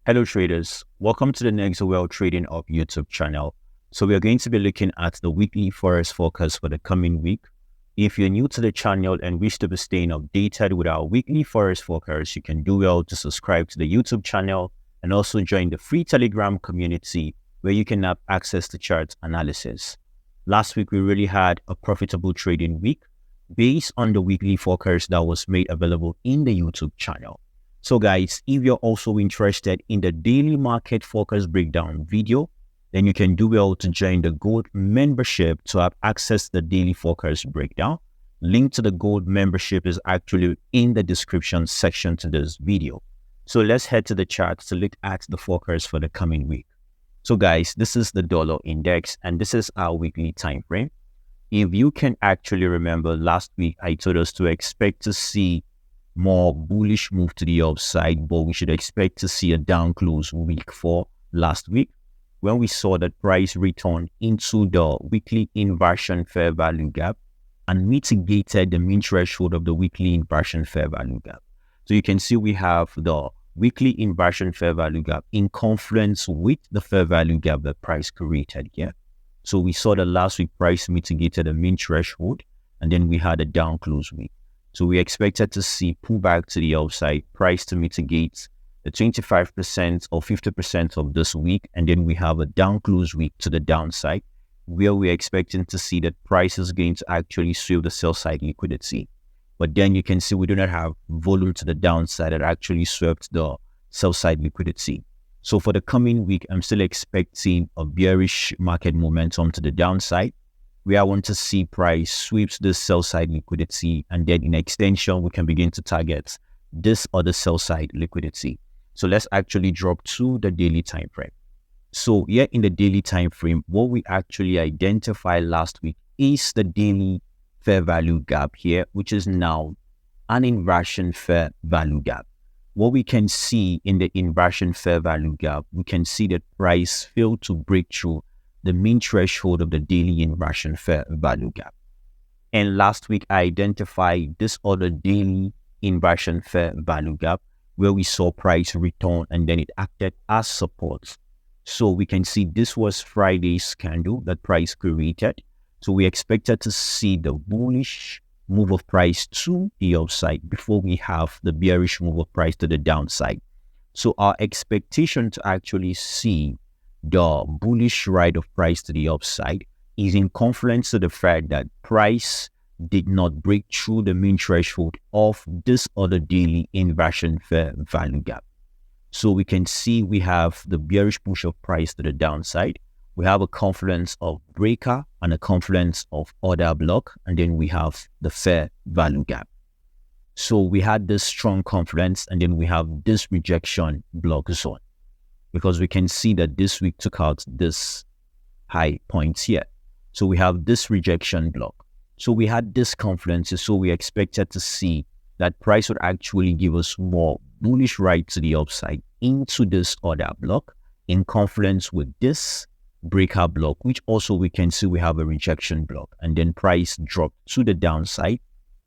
Hello traders, welcome to the Nexoel Trading Hub YouTube channel. So we are going to be looking at the weekly Forex forecast for the coming week. If you're new to the channel and wish to be staying updated with our weekly Forex forecast, you can do well to subscribe to the YouTube channel and also join the free Telegram community where you can have access to chart analysis. Last week, we really had a profitable trading week based on the weekly forecast that was made available in the YouTube channel. So guys, if you're also interested in the daily market forecast breakdown video, then you can do well to join the Gold membership to have access to the daily forecast breakdown. Link to the Gold membership is actually in the description section to this video. So let's head to the chart to look at the forecast for the coming week. So guys, this is the dollar index and this is our weekly time frame. If you can actually remember last week, I told us to expect to see more bullish move to the upside, but we should expect to see a down close week for last week when we saw that price return into the weekly inversion fair value gap and mitigated the mean threshold of the weekly inversion fair value gap. So you can see we have the weekly inversion fair value gap in confluence with the fair value gap that price created here. So we saw that last week price mitigated the mean threshold and then we had a down close week. So we expected to see pullback to the upside, price to mitigate the 25% or 50% of this week. And then we have a down close week to the downside where we're expecting to see that price is going to actually sweep the sell side liquidity. But then you can see we do not have volume to the downside that actually swept the sell side liquidity. So for the coming week, I'm still expecting a bearish market momentum to the downside. I want to see price sweeps this sell side liquidity, and then in extension, we can begin to target this other sell side liquidity. So let's actually drop to the daily time frame. So here in the daily time frame, what we actually identified last week is the daily fair value gap here, which is now an inversion fair value gap. What we can see in the inversion fair value gap, we can see that price failed to break through the mean threshold of the daily inversion fair value gap. And last week, I identified this other daily inversion fair value gap where we saw price return and then it acted as support. So we can see this was Friday's candle that price created. So we expected to see the bullish move of price to the upside before we have the bearish move of price to the downside. So our expectation to actually see the bullish ride of price to the upside is in confluence to the fact that price did not break through the mean threshold of this other daily inversion fair value gap. So we can see we have the bearish push of price to the downside. We have a confluence of breaker and a confluence of order block, and then we have the fair value gap. So we had this strong confluence, and then we have this rejection block zone, because we can see that this week took out this high points here. So we have this rejection block. So we had this confluence, so we expected to see that price would actually give us more bullish ride to the upside into this order block in confluence with this breaker block, which also we can see we have a rejection block, and then price dropped to the downside.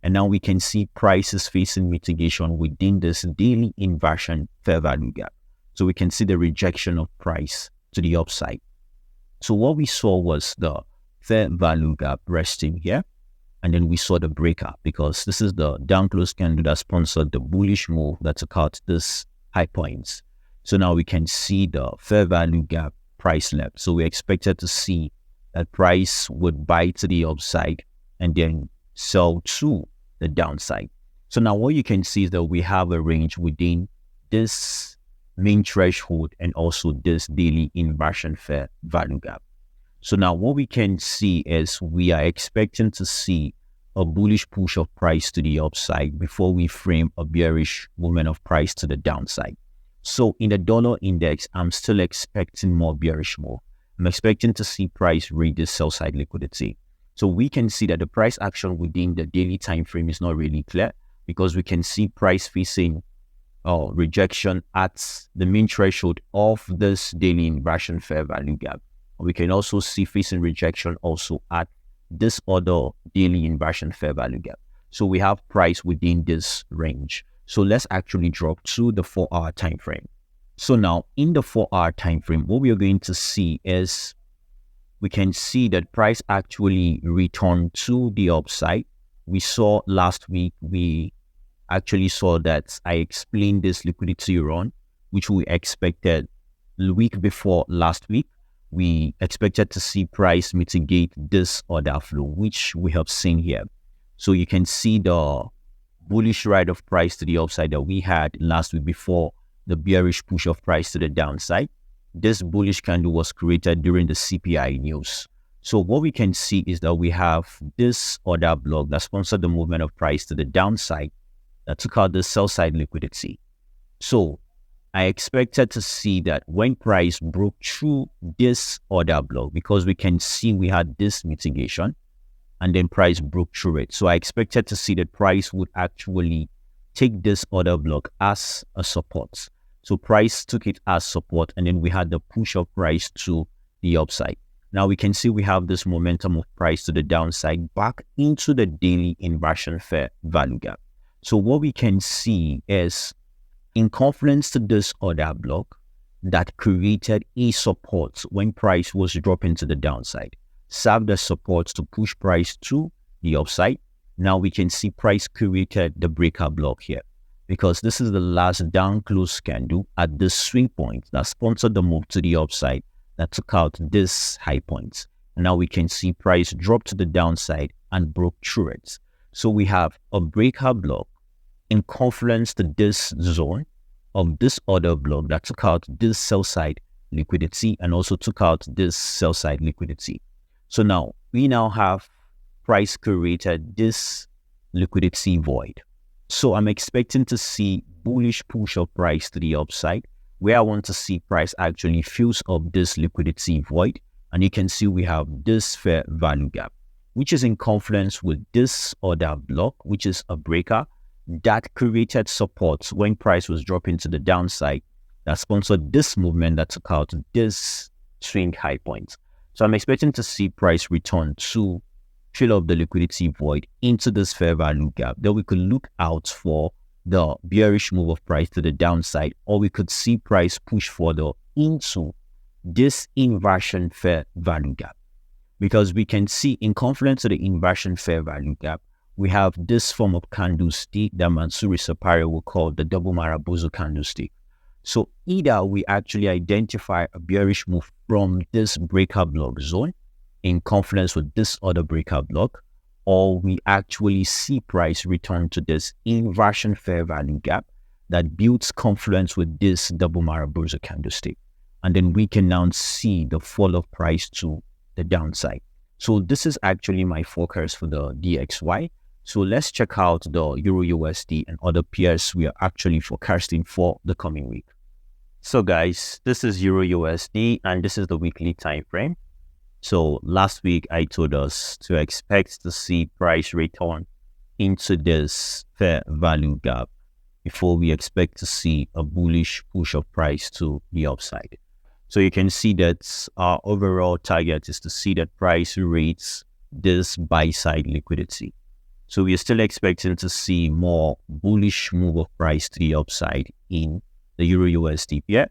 And now we can see price is facing mitigation within this daily inversion fair value gap. So we can see the rejection of price to the upside. So what we saw was the fair value gap resting here. And then we saw the breaker because this is the down close candle that sponsored the bullish move that took out this high points. So now we can see the fair value gap price left. So we expected to see that price would buy to the upside and then sell to the downside. So now what you can see is that we have a range within this mean threshold and also this daily inversion fair value gap. So now what we can see is we are expecting to see a bullish push of price to the upside before we frame a bearish movement of price to the downside. So in the dollar index, I'm still expecting more bearish move. I'm expecting to see price read this sell side liquidity. So we can see that the price action within the daily time frame is not really clear because we can see price facing rejection at the mean threshold of this daily inversion fair value gap. We can also see facing rejection also at this other daily inversion fair value gap. So we have price within this range. So let's actually drop to the 4-hour time frame. So now in the 4-hour time frame, what we are going to see is we can see that price actually returned to the upside. We saw last week, we actually saw that I explained this liquidity run, which we expected the week before last week. We expected to see price mitigate this order flow, which we have seen here. So you can see the bullish ride of price to the upside that we had last week before the bearish push of price to the downside. This bullish candle was created during the CPI news. So what we can see is that we have this order block that sponsored the movement of price to the downside that took out the sell side liquidity. So I expected to see that when price broke through this order block, because we can see we had this mitigation and then price broke through it. So I expected to see that price would actually take this order block as a support. So price took it as support, and then we had the push of price to the upside. Now we can see we have this momentum of price to the downside back into the daily inversion fair value gap. So what we can see is in confluence to this order block that created a support when price was dropping to the downside, served as support to push price to the upside. Now we can see price created the breakout block here, because this is the last down close candle at this swing point that sponsored the move to the upside that took out this high point. And now we can see price drop to the downside and broke through it. So we have a breakout block in confluence to this zone of this order block that took out this sell side liquidity and also took out this sell side liquidity. So now we now have price created this liquidity void. So I'm expecting to see bullish push of price to the upside, where I want to see price actually fills up this liquidity void. And you can see we have this fair value gap, which is in confluence with this order block, which is a breaker that created support when price was dropping to the downside that sponsored this movement that took out this swing high point. So I'm expecting to see price return to fill up the liquidity void into this fair value gap. Then we could look out for the bearish move of price to the downside, or we could see price push further into this inversion fair value gap, because we can see in confluence of the inversion fair value gap, we have this form of candlestick that Mansuri Sapari will call the double Marabozo candlestick. So either we actually identify a bearish move from this breakout block zone in confluence with this other breakout block, or we actually see price return to this inversion fair value gap that builds confluence with this double Marabozo candlestick. And then we can now see the fall of price to the downside. So this is actually my forecast for the DXY. So let's check out the EURUSD and other pairs we are actually forecasting for the coming week. So guys, this is EURUSD and this is the weekly time frame. So last week I told us to expect to see price return into this fair value gap before we expect to see a bullish push of price to the upside. So you can see that our overall target is to see that price rates this buy side liquidity. So we are still expecting to see more bullish move of price to the upside in the EURUSD pair.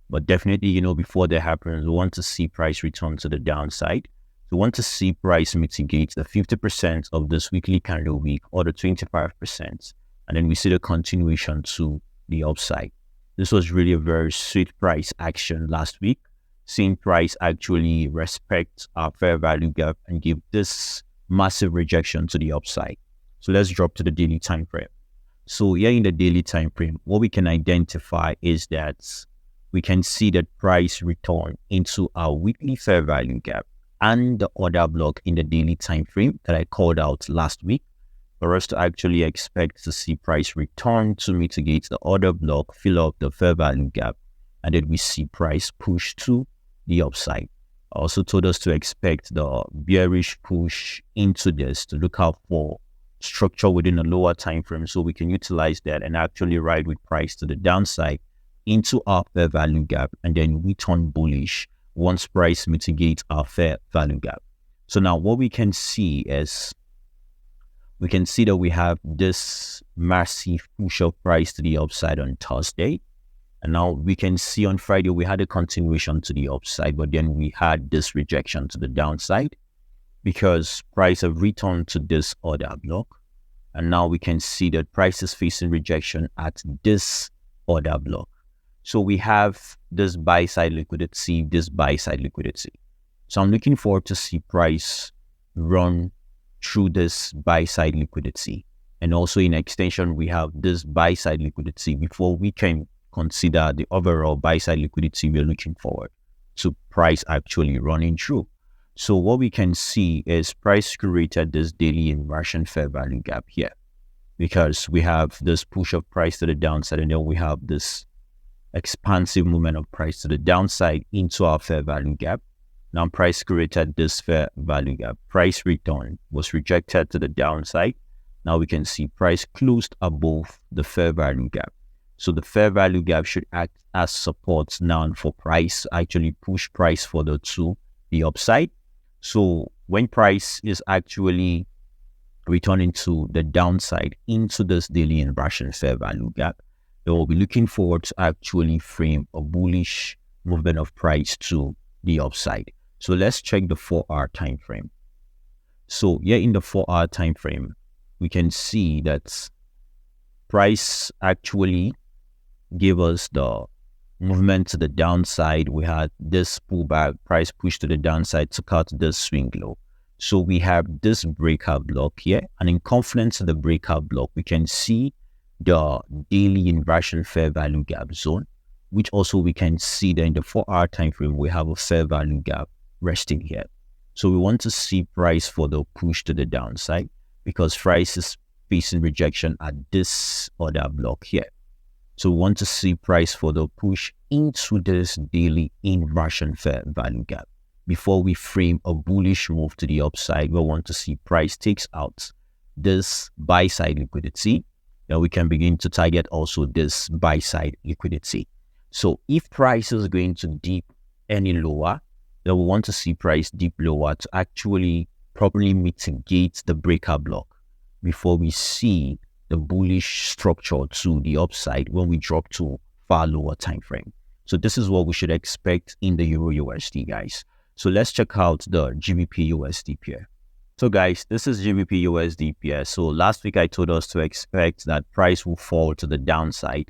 But definitely, before that happens, we want to see price return to the downside. We want to see price mitigate the 50% of this weekly candle week or the 25%. And then we see the continuation to the upside. This was really a very sweet price action last week, seeing price actually respect our fair value gap and give this massive rejection to the upside. So let's drop to the daily time frame. So here in the daily time frame, what we can identify is that we can see that price return into our weekly fair value gap and the order block in the daily time frame that I called out last week, for us to actually expect to see price return to mitigate the order block, fill up the fair value gap, and then we see price push to the upside. I also told us to expect the bearish push into this, to look out for structure within a lower time frame so we can utilize that and actually ride with price to the downside into our fair value gap, and then we turn bullish once price mitigates our fair value gap. So now what we can see is we can see that we have this massive push of price to the upside on Thursday, And now we can see on Friday, we had a continuation to the upside, but then we had this rejection to the downside because price have returned to this order block. And now we can see that price is facing rejection at this order block. So we have this buy side liquidity, this buy side liquidity. So I'm looking forward to see price run through this buy side liquidity. And also in extension, we have this buy side liquidity before we can consider the overall buy side liquidity we're looking forward to price actually running through. So what we can see is price created this daily inversion fair value gap here because we have this push of price to the downside and then we have this expansive movement of price to the downside into our fair value gap. Now price created this fair value gap. Price return was rejected to the downside. Now we can see price closed above the fair value gap. So the fair value gap should act as support now for price, actually push price further to the upside. So when price is actually returning to the downside into this daily inversion fair value gap, they will be looking forward to actually frame a bullish movement of price to the upside. So let's check the 4-hour time frame. So here in the 4-hour time frame, we can see that price actually gave us the movement to the downside. We had this pullback, price push to the downside, took out this swing low. So we have this breakout block here, and in confluence of the breakout block, we can see the daily inversion fair value gap zone, which also we can see that in the 4-hour time frame, we have a fair value gap resting here. So we want to see price for the push to the downside because price is facing rejection at this order block here. So we want to see price for the push into this daily inversion fair value gap. Before we frame a bullish move to the upside, we want to see price takes out this buy side liquidity. Then we can begin to target also this buy side liquidity. So if price is going to dip any lower, then we want to see price dip lower to actually properly mitigate the breakout block before we see the bullish structure to the upside when we drop to far lower time frame. So this is what we should expect in the EURUSD, guys. So let's check out the GBPUSD pair. So guys, this is GBPUSD pair. So last week I told us to expect that price will fall to the downside.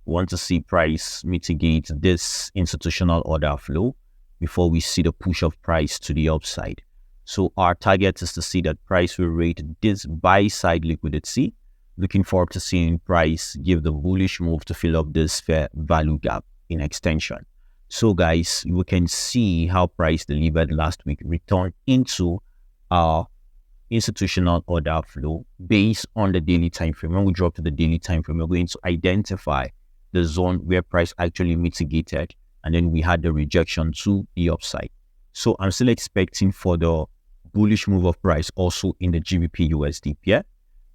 We want to see price mitigate this institutional order flow before we see the push of price to the upside. So our target is to see that price will rate this buy side liquidity. Looking forward to seeing price give the bullish move to fill up this fair value gap in extension. So guys, we can see how price delivered last week returned into our institutional order flow based on the daily time frame. When we drop to the daily time frame, we're going to identify the zone where price actually mitigated, and then we had the rejection to the upside. So I'm still expecting for the bullish move of price also in the GBPUSD pair,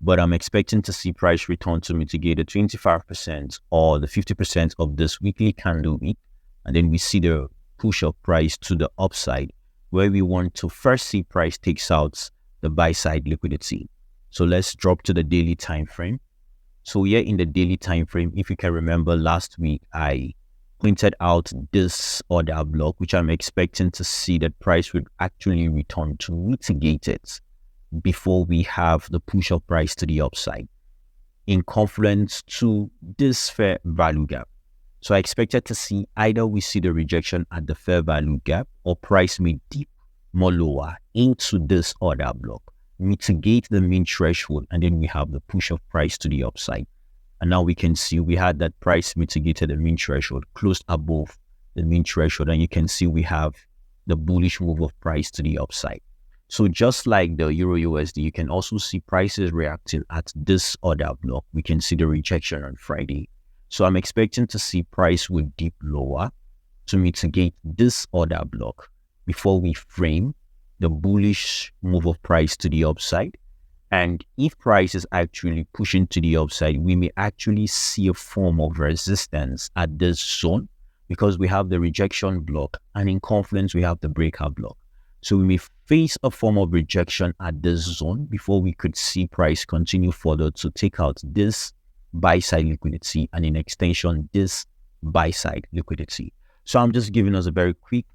but I'm expecting to see price return to mitigate the 25% or the 50% of this weekly candle week. And then we see the push of price to the upside where we want to first see price takes out the buy side liquidity. So let's drop to the daily time frame. So here in the daily time frame, if you can remember last week, I pointed out this order block, which I'm expecting to see that price would actually return to mitigate it before we have the push of price to the upside in confluence to this fair value gap. So I expected to see either we see the rejection at the fair value gap or price may dip more lower into this order block, mitigate the mean threshold, and then we have the push of price to the upside. And now we can see we had that price mitigated the mean threshold, closed above the mean threshold, and you can see we have the bullish move of price to the upside. So just like the EURUSD, you can also see prices reacting at this order block. We can see the rejection on Friday. So I'm expecting to see price will dip lower to mitigate this order block before we frame the bullish move of price to the upside. And if price is actually pushing to the upside, we may actually see a form of resistance at this zone because we have the rejection block, and in confluence we have the breakout block. So we may face a form of rejection at this zone before we could see price continue further to take out this buy side liquidity and in extension this buy side liquidity. So I'm just giving us a very quick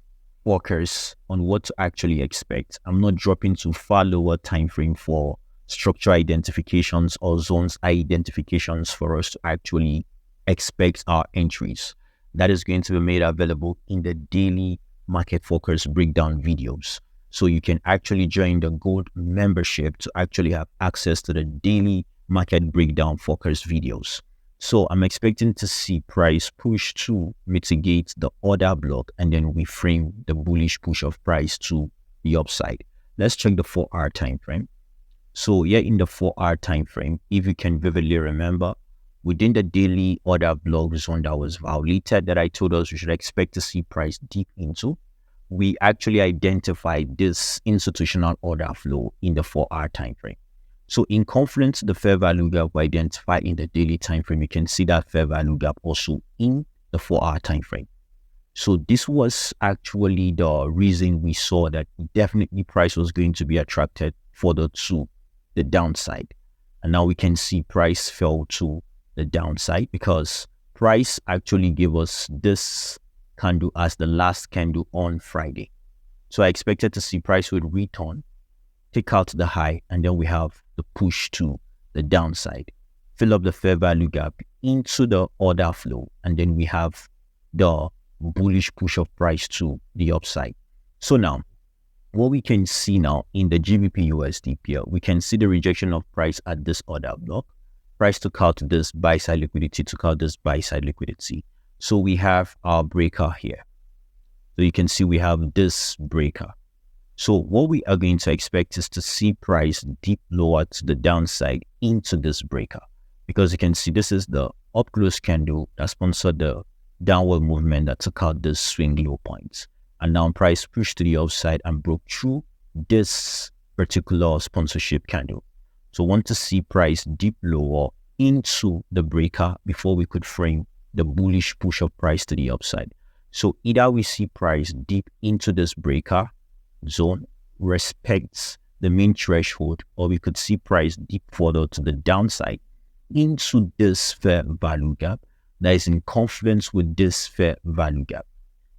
focus on what to actually expect. I'm not dropping to far lower time frame for structure identifications or zones identifications for us to actually expect our entries. That is going to be made available in the daily market focus breakdown videos. So you can actually join the gold membership to actually have access to the daily market breakdown focus videos. So I'm expecting to see price push to mitigate the order block, and then we frame the bullish push of price to the upside. Let's check the 4-hour time frame. So here in the 4-hour time frame, if you can vividly remember, within the daily order block zone that was violated, that I told us we should expect to see price deep into, we actually identified this institutional order flow in the 4-hour time frame. So in confluence, the fair value gap we identify in the daily time frame, you can see that fair value gap also in the 4-hour time frame. So this was actually the reason we saw that definitely price was going to be attracted further to the downside. And now we can see price fell to the downside because price actually gave us this candle as the last candle on Friday. So I expected to see price would return, take out the high, and then we have the push to the downside, fill up the fair value gap into the order flow, and then we have the bullish push of price to the upside. So now, what we can see now in the GBPUSD pair, we can see the rejection of price at this order block. Price took out this buy side liquidity, took out this buy side liquidity. So we have our breaker here. So you can see we have this breaker. So what we are going to expect is to see price dip lower to the downside into this breaker, because you can see this is the up close candle that sponsored the downward movement that took out this swing low points. And now price pushed to the upside and broke through this particular sponsorship candle. So want to see price dip lower into the breaker before we could frame the bullish push of price to the upside. So either we see price dip into this breaker zone, respects the main threshold, or we could see price dip further to the downside into this fair value gap that is in confluence with this fair value gap.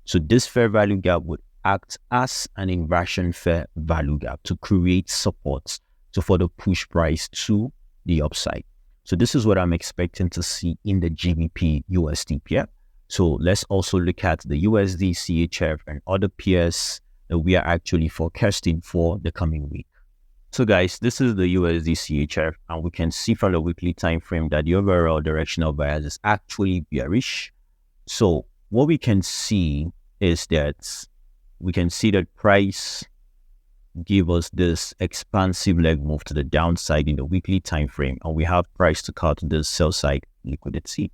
So this fair value gap would act as an inversion fair value gap to create support to further push price to the upside. So this is what I'm expecting to see in the GBPUSD pair. So let's also look at the USDCHF and other pairs that we are actually forecasting for the coming week. So guys, this is the USDCHF, and we can see from the weekly time frame that the overall directional bias is actually bearish. So what we can see is that we can see that price give us this expansive leg move to the downside in the weekly time frame, and we have price to cut this sell side liquidity.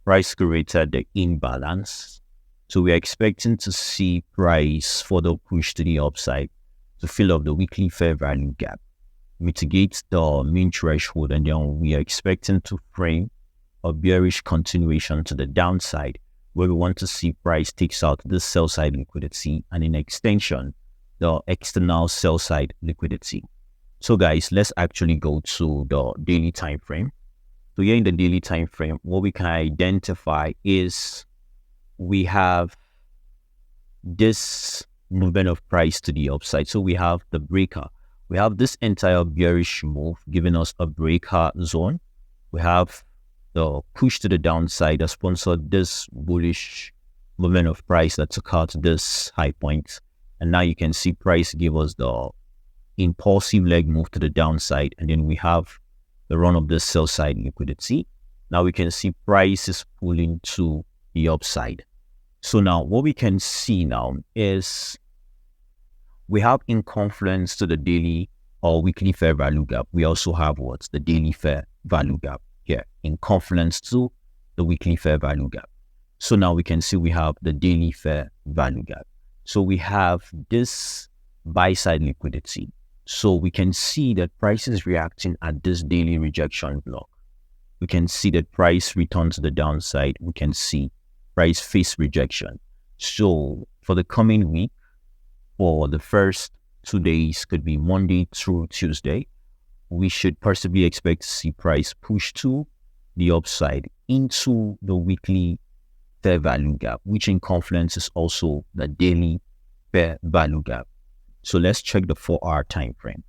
Price created the imbalance. So we are expecting to see price further push to the upside to fill up the weekly fair value gap, mitigate the main threshold, and then we are expecting to frame a bearish continuation to the downside, where we want to see price takes out this sell side liquidity and in extension, the external sell side liquidity. So guys, let's actually go to the daily time frame. So here in the daily time frame, what we can identify is we have this movement of price to the upside. So we have the breaker. We have this entire bearish move giving us a breaker zone. We have the push to the downside that sponsored this bullish movement of price that took out this high point. And now you can see price give us the impulsive leg move to the downside. And then we have the run of this sell side liquidity. Now we can see price is pulling to the upside. So now what we can see now is we have in confluence to the daily or weekly fair value gap. We also have what's the daily fair value gap here in confluence to the weekly fair value gap. So now we can see we have the daily fair value gap. So we have this buy side liquidity. So we can see that price is reacting at this daily rejection block. We can see that price returns to the downside. We can see price face rejection. So for the coming week, for the first 2 days, could be Monday through Tuesday, we should possibly expect to see price push to the upside into the weekly fair value gap, which in confluence is also the daily fair value gap. So let's check the 4-hour time frame.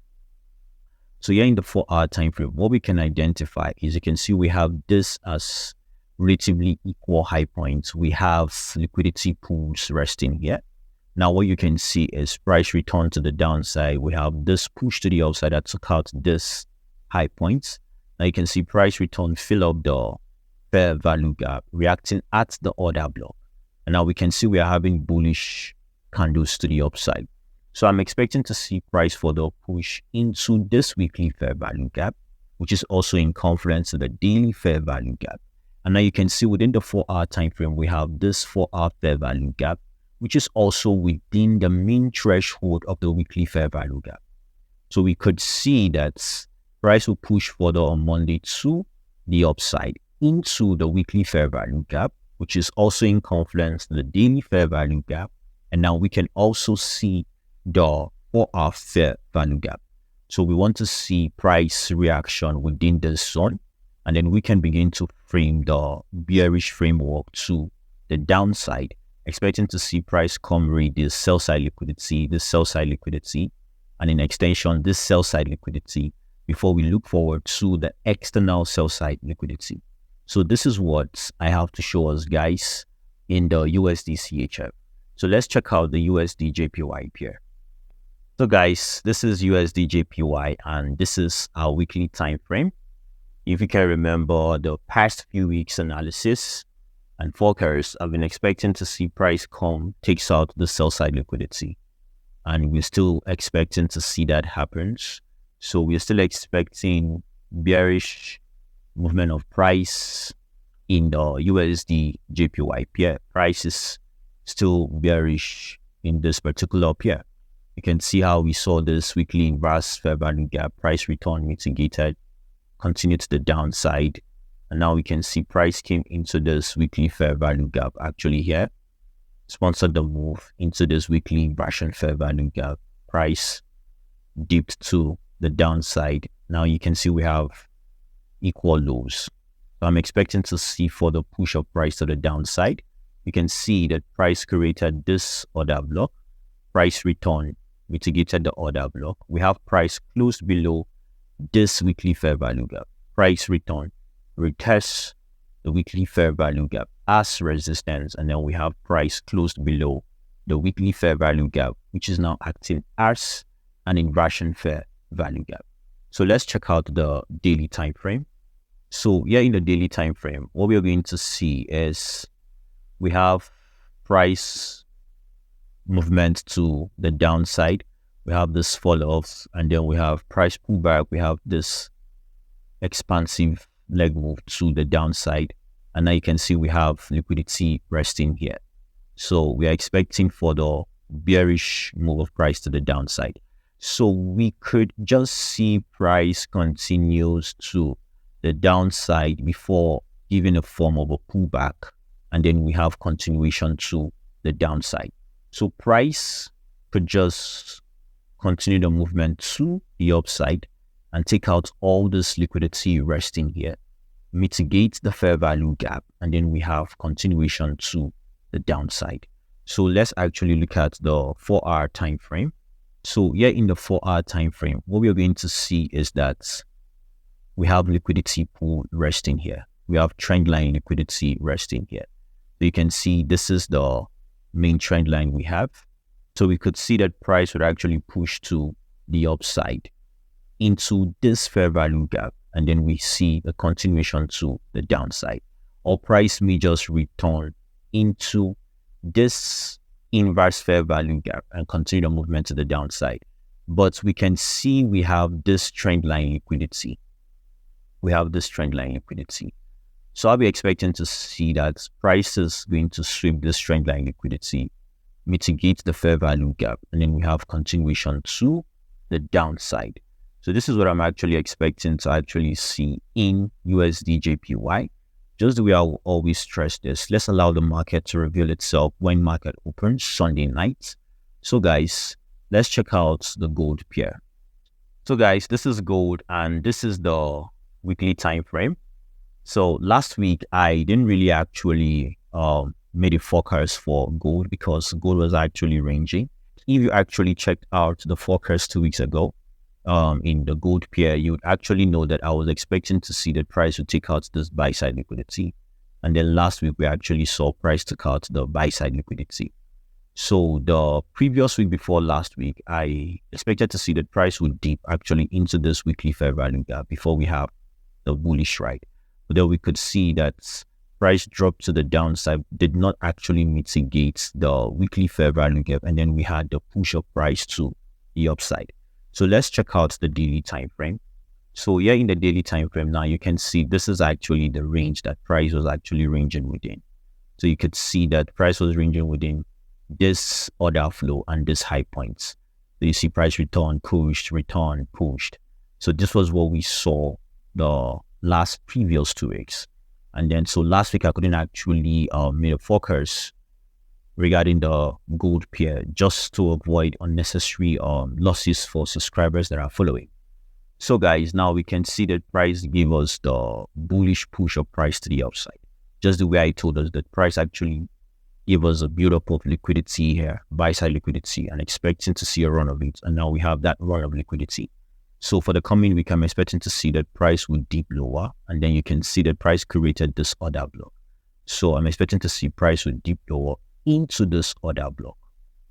So here in the 4-hour time frame, what we can identify is, you can see we have this as relatively equal high points. We have liquidity pools resting here. Now what you can see is price return to the downside. We have this push to the upside that took out this high points. Now you can see price return fill up the fair value gap, reacting at the order block. And now we can see we are having bullish candles to the upside. So I'm expecting to see price further push into this weekly fair value gap, which is also in confluence to the daily fair value gap. And now you can see within the 4-hour time frame, we have this 4-hour fair value gap, which is also within the mean threshold of the weekly fair value gap. So we could see that price will push further on Monday to the upside into the weekly fair value gap, which is also in confluence to the daily fair value gap. And now we can also see the 4-hour fair value gap. So we want to see price reaction within this zone, and then we can begin to frame the bearish framework to the downside, expecting to see price come read this sell side liquidity, and in extension, this sell side liquidity, before we look forward to the external sell side liquidity. So this is what I have to show us, guys, in the USDCHF. So let's check out the USDJPY pair. So guys, this is USDJPY, and this is our weekly time frame. If you can remember the past few weeks analysis and forecast, I've been expecting to see price come, takes out the sell side liquidity, and we're still expecting to see that happens. So we're still expecting bearish movement of price in the USDJPY pair. Price is still bearish in this particular pair. You can see how we saw this weekly inverse fair value gap, price return mitigated, continued to the downside, and now we can see price came into this weekly fair value gap actually here, sponsored the move into this weekly inversion fair value gap, price dipped to the downside. Now you can see we have equal lows. So I'm expecting to see further push of price to the downside. You can see that price created this order block, price return mitigated the order block. We have price closed below this weekly fair value gap. Price return retests the weekly fair value gap as resistance, and then we have price closed below the weekly fair value gap, which is now acting as an inversion fair value gap. So let's check out the daily time frame. So here in the daily time frame, what we are going to see is we have price movement to the downside. We have this fall off, and then we have price pullback. We have this expansive leg move to the downside, and now you can see we have liquidity resting here. So we are expecting further bearish move of price to the downside. So we could just see price continues to the downside before giving a form of a pullback, and then we have continuation to the downside. So price could just continue the movement to the upside and take out all this liquidity resting here, mitigate the fair value gap, and then we have continuation to the downside. So let's actually look at the 4-hour time frame. So here in the 4-hour time frame, what we are going to see is that we have liquidity pool resting here. We have trend line liquidity resting here. So you can see this is the main trend line we have. So we could see that price would actually push to the upside into this fair value gap, and then we see a continuation to the downside. Or price may just return into this inverse fair value gap and continue the movement to the downside. But we can see we have this trend line liquidity. So I'll be expecting to see that price is going to sweep this trend line liquidity, mitigate the fair value gap, and then we have continuation to the downside. So this is what I'm actually expecting to actually see in USDJPY. Just the way I will always stress this, let's allow the market to reveal itself when market opens Sunday night. So guys, let's check out the gold pair. So guys, this is gold, and this is the weekly time frame. So last week, I didn't really actually made a forecast for gold because gold was actually ranging. If you actually checked out the forecast 2 weeks ago, in the gold pair, you would actually know that I was expecting to see the price would take out this buy side liquidity. And then last week, we actually saw price take out the buy side liquidity. So the previous week before last week, I expected to see the price would dip actually into this weekly fair value gap before we have the bullish ride. But then we could see that price drop to the downside did not actually mitigate the weekly fair value gap. And then we had the push of price to the upside. So let's check out the daily time frame. So here in the daily time frame now, you can see this is actually the range that price was actually ranging within. So you could see that price was ranging within this order flow and this high points. So you see price return, pushed, return, pushed. So this was what we saw the previous 2 weeks. And then so last week I couldn't actually make a forecast regarding the gold pair just to avoid unnecessary losses for subscribers that are following. So guys, now we can see that price gave us the bullish push of price to the upside. Just the way I told us that price actually gave us a build-up of liquidity here, buy-side liquidity, and expecting to see a run of it. And now we have that run of liquidity. So for the coming week, I'm expecting to see that price will dip lower. And then you can see that price created this order block. So I'm expecting to see price will dip lower into this order block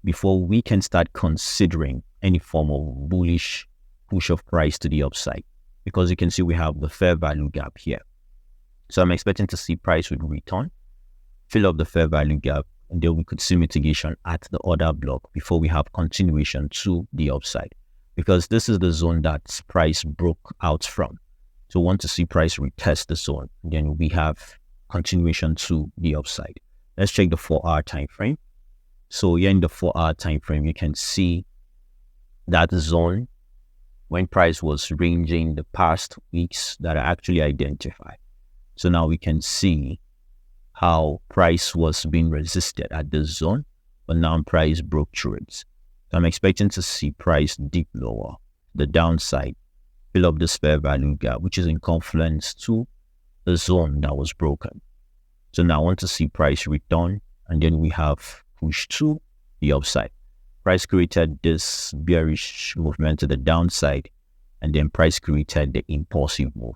before we can start considering any form of bullish push of price to the upside, because you can see we have the fair value gap here. So I'm expecting to see price would return, fill up the fair value gap, and then we could see mitigation at the order block before we have continuation to the upside, because this is the zone that price broke out from. So we want to see price retest the zone, and then we have continuation to the upside. Let's check the 4-hour time frame. So here in the 4-hour time frame, you can see that zone when price was ranging the past weeks that are actually identified. So now we can see how price was being resisted at this zone, but now price broke through it. So I'm expecting to see price dip lower, the downside, fill up this fair value gap, which is in confluence to the zone that was broken. So now I want to see price return, and then we have push to the upside. Price created this bearish movement to the downside, and then price created the impulsive move.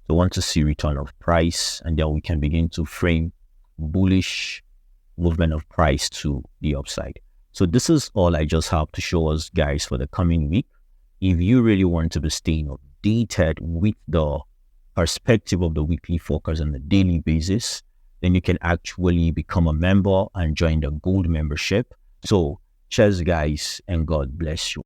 So I want to see return of price, and then we can begin to frame bullish movement of price to the upside. So this is all I just have to show us, guys, for the coming week. If you really want to be staying updated with the perspective of the weekly forecast on a daily basis, then you can actually become a member and join the gold membership. So cheers, guys, and God bless you.